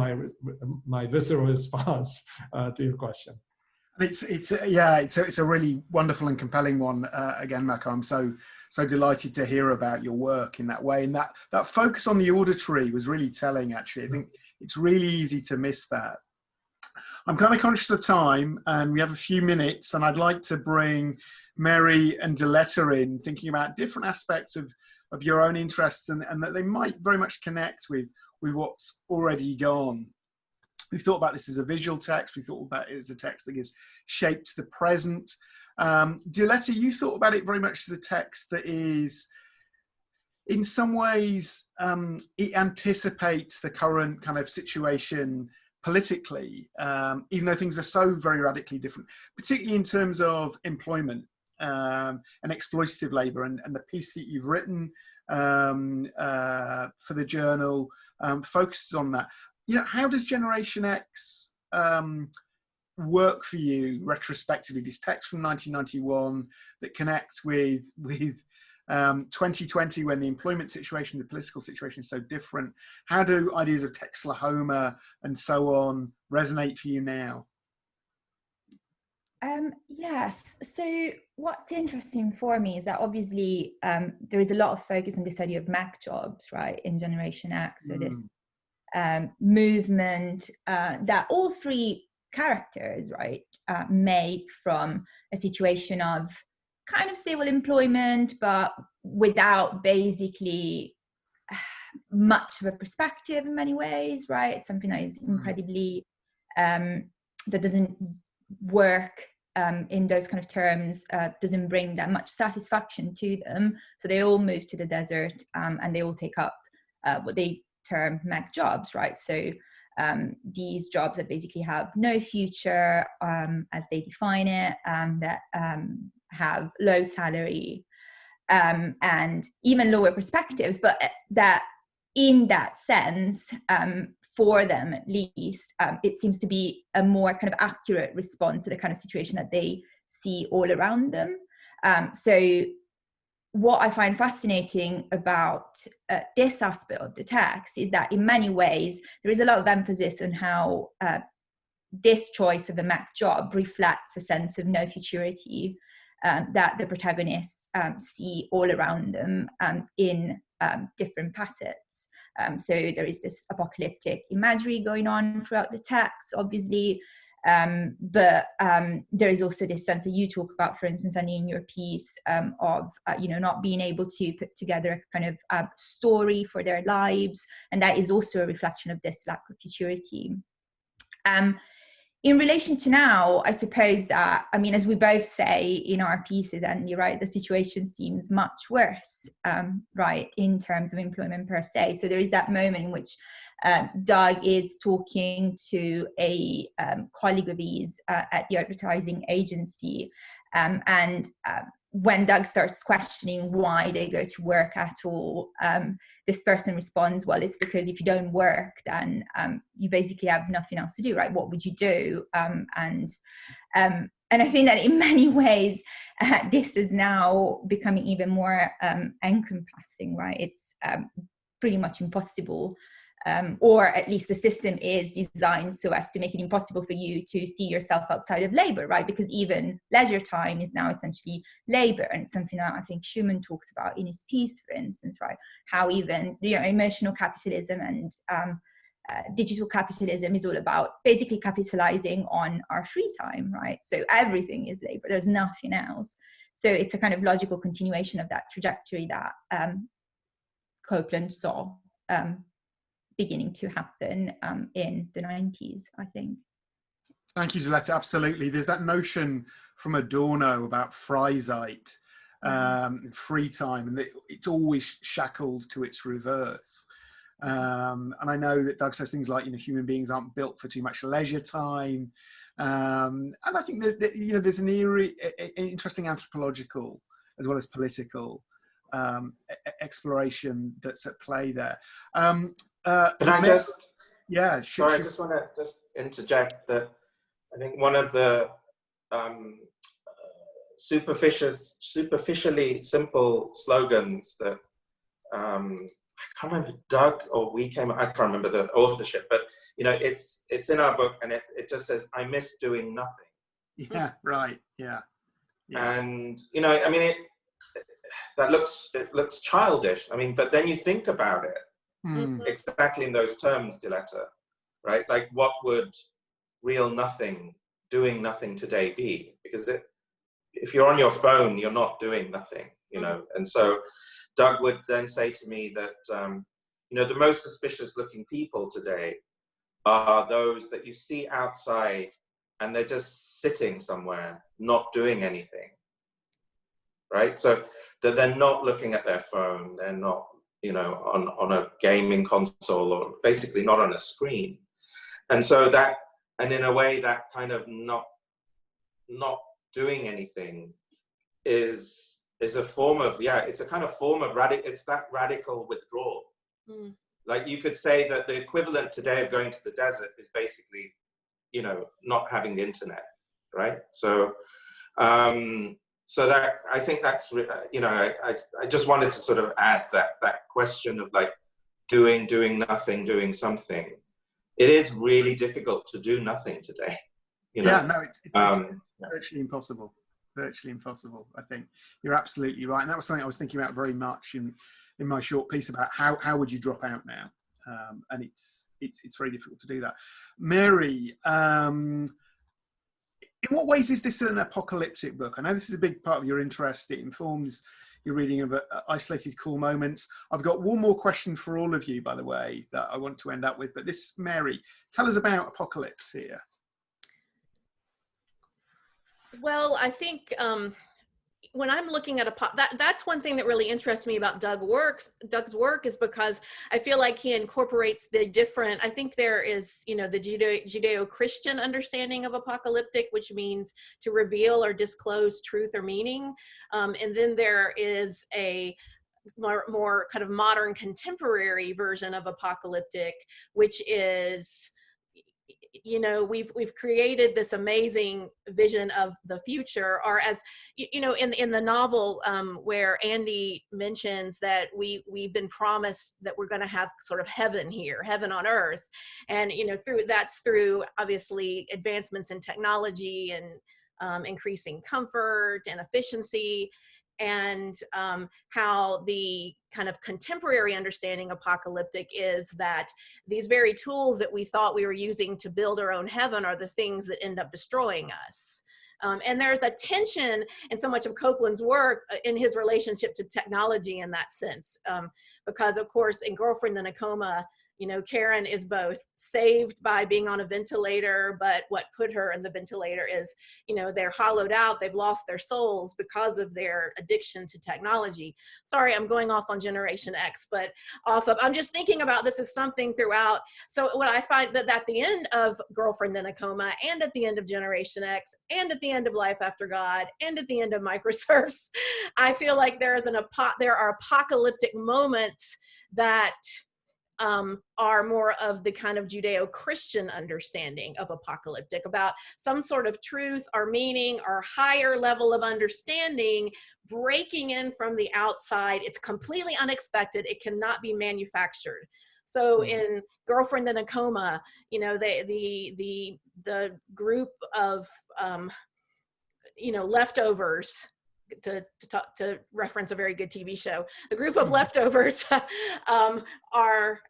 my visceral response to your question. It's a really wonderful and compelling one. Again, Mako, I'm so delighted to hear about your work in that way. And that focus on the auditory was really telling, actually. I think it's really easy to miss that. I'm kind of conscious of time, and we have a few minutes, and I'd like to bring Mary and Diletta in, thinking about different aspects of your own interests, and that they might very much connect with what's already gone. We've thought about this as a visual text. We thought about it as a text that gives shape to the present. Diletta, you thought about it very much as a text that is, in some ways, it anticipates the current kind of situation politically, even though things are so very radically different, particularly in terms of employment and exploitative labour, and the piece that you've written for the journal focuses on that. You know, how does Generation X work for you retrospectively? This text from 1991 that connects with 2020, when the employment situation, the political situation is so different. How do ideas of Texlahoma and so on resonate for you now? Yes. So what's interesting for me is that obviously there is a lot of focus on this idea of Mac jobs, right, in Generation X. So this movement that all three characters, right, make from a situation of kind of stable employment, but without basically much of a perspective in many ways, right? It's something that is incredibly, that doesn't work in those kind of terms, doesn't bring that much satisfaction to them. So they all move to the desert and they all take up what they term Mac jobs, right? So these jobs that basically have no future as they define it, that have low salary and even lower perspectives, but that in that sense, for them at least, it seems to be a more kind of accurate response to the kind of situation that they see all around them. So what I find fascinating about this aspect of the text is that in many ways, there is a lot of emphasis on how this choice of a Mac job reflects a sense of no futurity that the protagonists see all around them in different facets. So there is this apocalyptic imagery going on throughout the text, obviously, but there is also this sense that you talk about, for instance, Annie, in your piece, of not being able to put together a kind of story for their lives, and that is also a reflection of this lack of futurity. in relation to now, I suppose that, I mean, as we both say in our pieces, Andy, right, the situation seems much worse, right, in terms of employment per se. So there is that moment in which Doug is talking to a colleague of his at the advertising agency, and when Doug starts questioning why they go to work at all, this person responds, well, it's because if you don't work, then you basically have nothing else to do, right? What would you do? And I think that in many ways, this is now becoming even more encompassing, right? It's pretty much impossible, or at least the system is designed so as to make it impossible for you to see yourself outside of labor, right? Because even leisure time is now essentially labor, and it's something that I think Schumann talks about in his piece, for instance, right? How even, you know, emotional capitalism and digital capitalism is all about basically capitalizing on our free time, right? So everything is labor, there's nothing else. So it's a kind of logical continuation of that trajectory that Copeland saw beginning to happen in the 90s, I think. Thank you, Diletta. Absolutely. There's that notion from Adorno about Freizeit, free time, and it's always shackled to its reverse. And I know that Doug says things like, you know, human beings aren't built for too much leisure time. And I think that you know, there's an interesting anthropological as well as political exploration that's at play there. Can I just? Yeah. Sorry, I just want to just interject that I think one of the superficially simple slogans that I can't remember Doug or we came. I can't remember the authorship, but you know, it's in our book, and it just says, "I miss doing nothing." Yeah. Right. Yeah. And you know, I mean, it looks childish. I mean, but then you think about it exactly in those terms, Diletta, right? Like, what would real nothing, doing nothing today be? Because if you're on your phone, you're not doing nothing, you know. And so Doug would then say to me that, you know, the most suspicious looking people today are those that you see outside and they're just sitting somewhere, not doing anything, right? So that they're not looking at their phone, they're not, you know, on a gaming console, or basically not on a screen. And so that, and in a way, that kind of not doing anything is a form of, it's a kind of form of it's that radical withdrawal. Like, you could say that the equivalent today of going to the desert is basically, you know, not having the internet, right? So so that, I think that's, you know, I just wanted to sort of add that question of like doing nothing, doing something. It is really difficult to do nothing today, you know? Yeah, no, it's virtually impossible. Virtually impossible. I think you're absolutely right. And that was something I was thinking about very much in my short piece about how would you drop out now? And it's very difficult to do that. Mary, in what ways is this an apocalyptic book? I know this is a big part of your interest. It informs your reading of isolated cool moments. I've got one more question for all of you, by the way, that I want to end up with. But this, Mary, tell us about apocalypse here. Well, I think when I'm looking at that's one thing that really interests me about Doug's work, is because I feel like he incorporates the different, I think there is, you know, the Judeo-Christian understanding of apocalyptic, which means to reveal or disclose truth or meaning. And then there is a more kind of modern contemporary version of apocalyptic, which is, you know, we've created this amazing vision of the future, or as you know, in the novel where Andy mentions that we've been promised that we're going to have sort of heaven here, heaven on earth, and you know, through obviously advancements in technology and increasing comfort and efficiency, and how the kind of contemporary understanding of apocalyptic is that these very tools that we thought we were using to build our own heaven are the things that end up destroying us. And there's a tension in so much of Copeland's work in his relationship to technology in that sense, because of course in Girlfriend in a Coma, You know, Karen is both saved by being on a ventilator, but what put her in the ventilator is, you know, they're hollowed out, they've lost their souls because of their addiction to technology. Sorry, I'm going off on Generation X, but I'm just thinking about this as something throughout. So what I find that at the end of Girlfriend in a Coma, and at the end of Generation X, and at the end of Life After God, and at the end of Microserfs, I feel like there are apocalyptic moments that are more of the kind of Judeo-Christian understanding of apocalyptic, about some sort of truth or meaning or higher level of understanding breaking in from the outside. It's completely unexpected. It cannot be manufactured. So in Girlfriend in a Coma, you know, the group of you know, leftovers, to reference a very good TV show, the group of leftovers are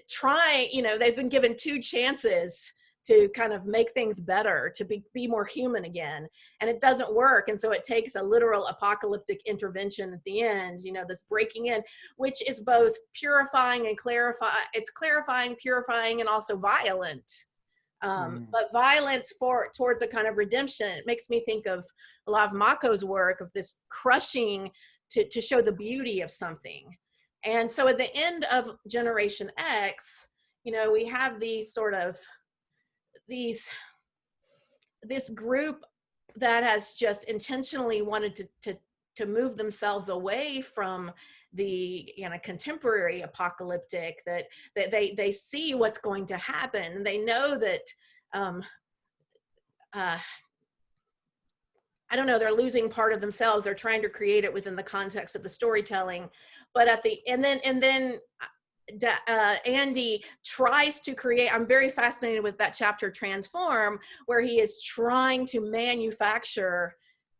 trying, you know, they've been given 2 chances to kind of make things better, to be more human again, and it doesn't work. And so it takes a literal apocalyptic intervention at the end, you know, this breaking in, which is both purifying and clarifying, purifying, and also violent. But violence towards a kind of redemption. It makes me think of a lot of Mako's work, of this crushing to show the beauty of something. And so at the end of Generation X, you know, we have these sort of this group that has just intentionally wanted to move themselves away from the, you know, contemporary apocalyptic, that they see what's going to happen. They know that I don't know, they're losing part of themselves. They're trying to create it within the context of the storytelling, but and then Andy tries to create, I'm very fascinated with that chapter, Transform, where he is trying to manufacture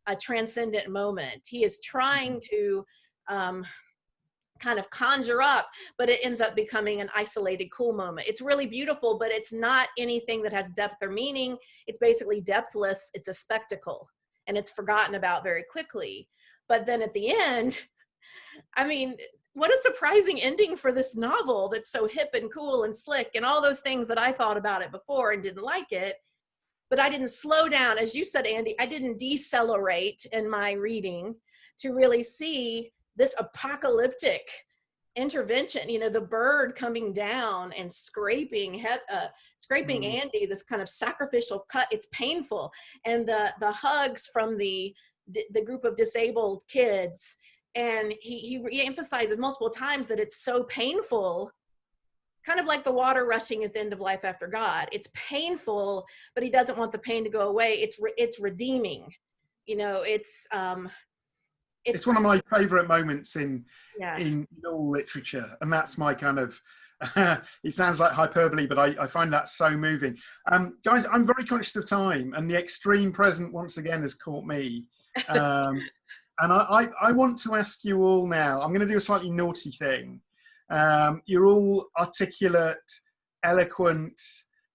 a transcendent moment. He is trying to kind of conjure up, but it ends up becoming an isolated, cool moment. It's really beautiful, but it's not anything that has depth or meaning. It's basically depthless. It's a spectacle, and it's forgotten about very quickly. But then at the end, I mean, what a surprising ending for this novel that's so hip and cool and slick and all those things that I thought about it before and didn't like it. But I didn't slow down. As you said, Andy, I didn't decelerate in my reading to really see this apocalyptic intervention, you know, the bird coming down and scraping Andy, this kind of sacrificial cut. It's painful. And the hugs from the group of disabled kids. And he re-emphasizes multiple times that it's so painful, kind of like the water rushing at the end of Life After God. It's painful, but he doesn't want the pain to go away. It's redeeming. You know, it's one of my favorite moments in all literature, and that's my kind of it sounds like hyperbole, but I find that so moving. Guys, I'm very conscious of time, and the extreme present once again has caught me. And I want to ask you all now, I'm going to do a slightly naughty thing. You're all articulate, eloquent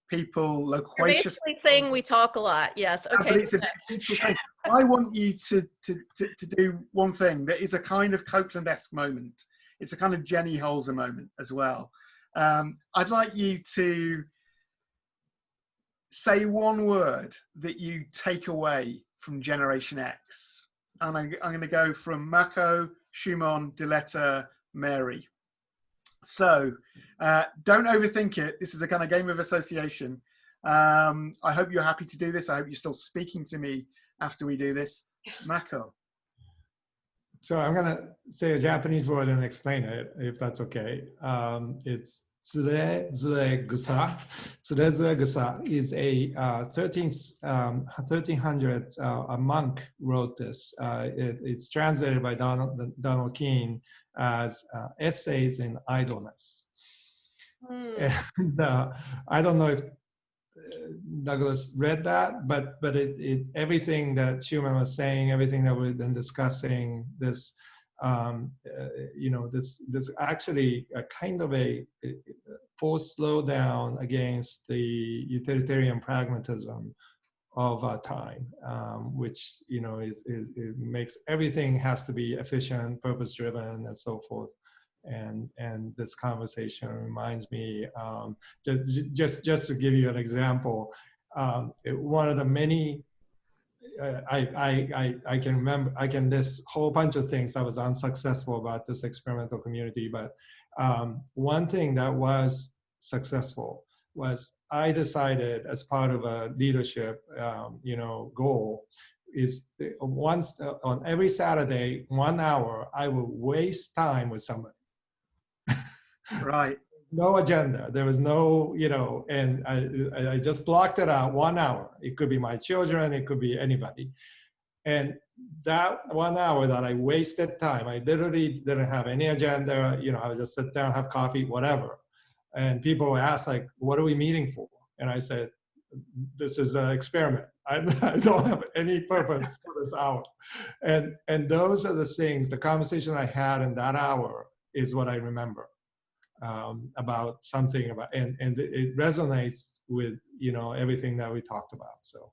people, loquacious. You're basically saying we talk a lot. Yes. Okay. But it's a beautiful thing. I want you to do one thing that is a kind of Copeland-esque moment. It's a kind of Jenny Holzer moment as well. I'd like you to say one word that you take away from Generation X. And I'm going to go from Mako, Shumon, Diletta, Mary. So don't overthink it. This is a kind of game of association. I hope you're happy to do this. I hope you're still speaking to me after we do this. Mako. So I'm going to say a Japanese word and explain it, if that's okay. It's Tsure Gusa. Tsure Gusa is a 1300s, a monk wrote this. It's translated by Donald Keene as Essays in Idleness. And I don't know if Douglas read that, but everything that Schumann was saying, everything that we've been discussing, this this actually a kind of a forced slowdown against the utilitarian pragmatism of our time, which it makes everything has to be efficient, purpose-driven, and so forth. And this conversation reminds me, just to give you an example, one of the many, I can remember, I can list a whole bunch of things that was unsuccessful about this experimental community, but one thing that was successful was I decided as part of a leadership, goal, is once on every Saturday, 1 hour, I will waste time with somebody. Right. No agenda. There was no, and I just blocked it out 1 hour. It could be my children, it could be anybody. And that 1 hour that I wasted time, I literally didn't have any agenda. I would just sit down, have coffee, whatever. And people would ask, like, what are we meeting for? And I said, this is an experiment. I don't have any purpose for this hour. And those are the things, the conversation I had in that hour is what I remember about something about, and it resonates with, everything that we talked about. So.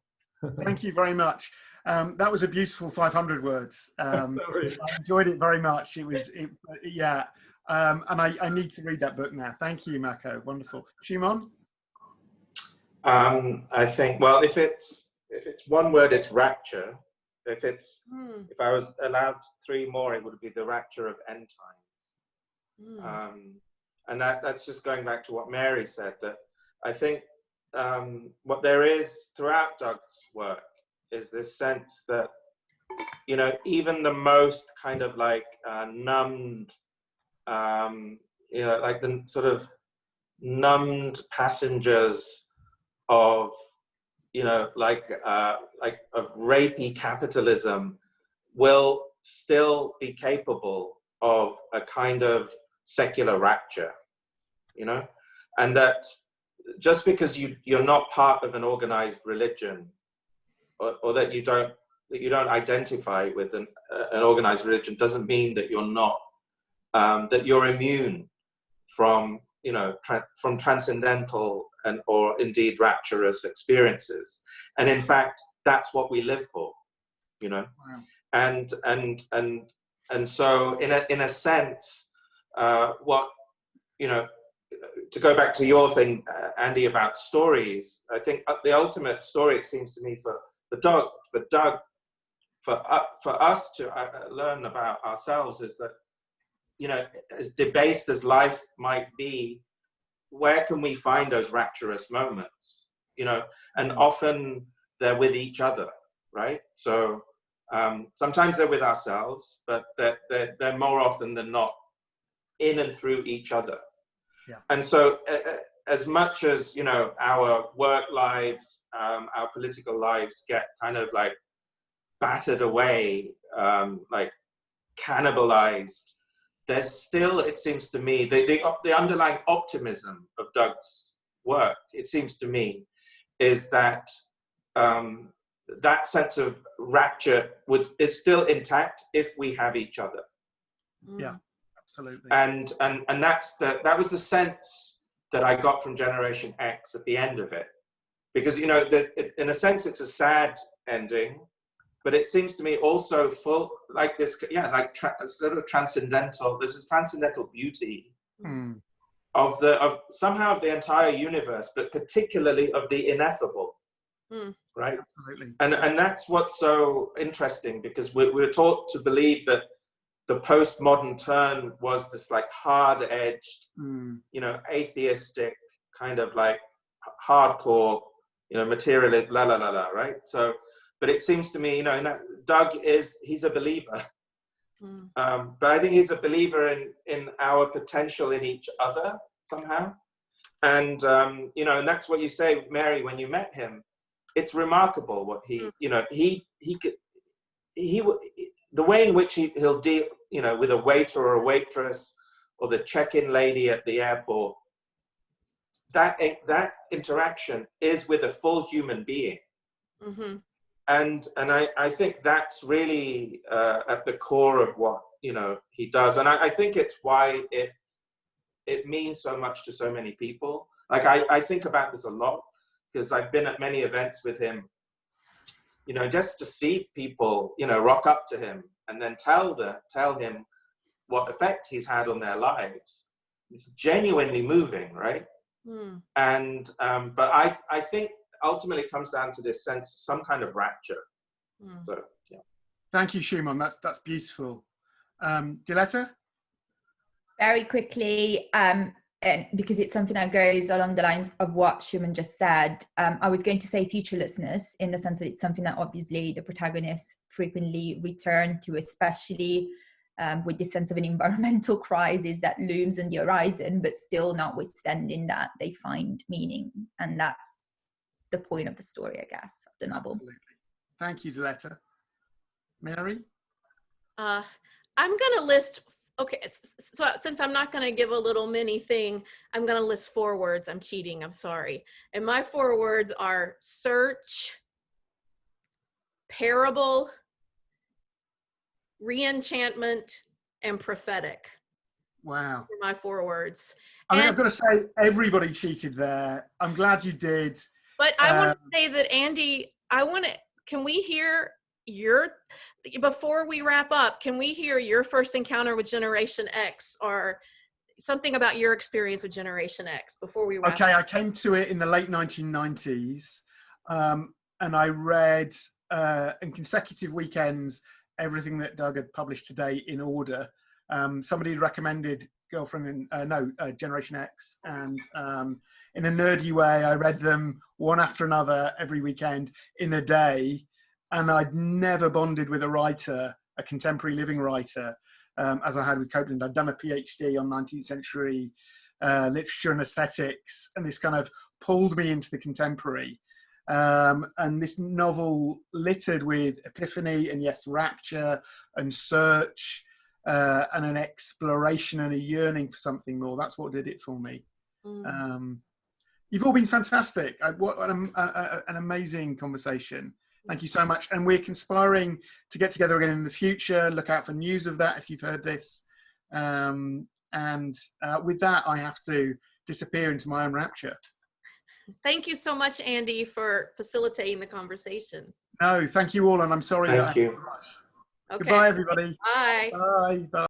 Thank you very much. That was a beautiful 500 words. I enjoyed it very much. Yeah. And I need to read that book now. Thank you, Mako. Wonderful. Shumon? I think, well, if it's one word, it's rapture. If I was allowed 3 more, it would be the rapture of end times. And that's just going back to what Mary said, that I think what there is throughout Doug's work is this sense that, even the most kind of like numbed, like the sort of numbed passengers of, like of rapey capitalism will still be capable of a kind of secular rapture, and that just because you're not part of an organized religion, or that you don't identify with an organized religion, doesn't mean that you're not that you're immune from from transcendental or indeed rapturous experiences. And in fact, that's what we live for, Wow. and so in a sense, what to go back to your thing, Andy, about stories, I think the ultimate story, it seems to me, for Doug, for us to learn about ourselves is that, as debased as life might be, where can we find those rapturous moments? And often they're with each other, right? So sometimes they're with ourselves, but they're more often than not in and through each other. Yeah. And so as much as, our work lives, our political lives get kind of like battered away, like cannibalized, there's still, it seems to me, the underlying optimism of Doug's work, it seems to me, is that that sense of rapture is still intact if we have each other. Yeah, absolutely. And that was the sense that I got from Generation X at the end of it, because in a sense it's a sad ending, but it seems to me also full, like this, sort of transcendental. There's this transcendental beauty of somehow of the entire universe, but particularly of the ineffable, right? Absolutely. And that's what's so interesting, because we're taught to believe that the postmodern turn was this like hard-edged, atheistic kind of like hardcore, materialist, right? So. But it seems to me, Doug he's a believer. But I think he's a believer in our potential in each other somehow. And, and that's what you say, Mary, when you met him. It's remarkable what he could, the way in which he'll deal, with a waiter or a waitress or the check-in lady at the airport. That interaction is with a full human being. Mm-hmm. And I think that's really at the core of what he does, and I think it's why it means so much to so many people. Like I think about this a lot, because I've been at many events with him, just to see people rock up to him and then tell him what effect he's had on their lives. It's genuinely moving, right? And but I think ultimately it comes down to this sense of some kind of rapture. So yeah. Thank you, Shumon. That's beautiful. Diletta? Very quickly, and because it's something that goes along the lines of what Shumon just said, I was going to say futurelessness, in the sense that it's something that obviously the protagonists frequently return to, especially with this sense of an environmental crisis that looms on the horizon, but still notwithstanding that, they find meaning. And that's the point of the story, I guess, of the novel. Absolutely. Thank you, Diletta. Mary? I'm going to list, okay, so since I'm not going to give a little mini thing, I'm going to list 4 words. I'm cheating, I'm sorry. And my 4 words are search, parable, reenchantment, and prophetic. Wow. For my 4 words. I mean, I've got to say, everybody cheated there. I'm glad you did. But I want to say that, Andy, can we hear before we wrap up, can we hear your first encounter with Generation X, or something about your experience with Generation X before we wrap up? Okay, I came to it in the late 1990s, and I read in consecutive weekends everything that Doug had published to date in order. Somebody had recommended Generation X, and in a nerdy way, I read them one after another every weekend in a day, and I'd never bonded with a writer, a contemporary living writer, as I had with Copeland. I'd done a PhD on 19th century literature and aesthetics, and this kind of pulled me into the contemporary. And this novel littered with epiphany and, yes, rapture and search, and an exploration and a yearning for something more. That's what did it for me. You've all been fantastic. What an amazing conversation. Thank you so much. And we're conspiring to get together again in the future. Look out for news of that if you've heard this. And with that, I have to disappear into my own rapture. Thank you so much, Andy, for facilitating the conversation. No, thank you all. And I'm sorry. Thank you. Rush. Okay. Goodbye, everybody. Bye. Bye. Bye.